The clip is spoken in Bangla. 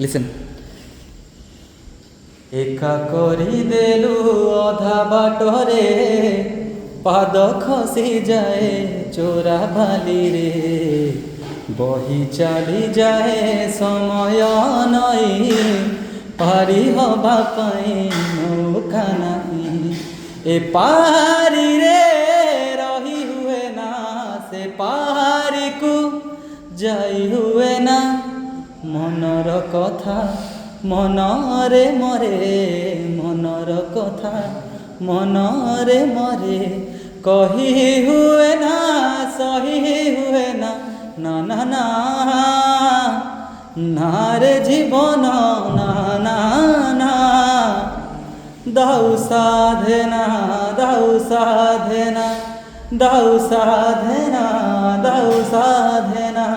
লিসেন। একা করি দেলু অধা বাটরে, পাদ খসি যায় চোরা বালি রে, বহি চালি যায় সময় নই, পারি হবা পাই নৌকা নাই। এ পারি রে রহি হুয়ে না, সে পারি কু যাই হুয়ে না। মনর কথা মনরে মরে, মনর কথা মনরে মরে, কহি হুয়ে না সহি হুয়ে না। না না না না রে জীবন না না না, দাও সাধনা দাও সাধনা দাও সাধনা দাও সাধনা।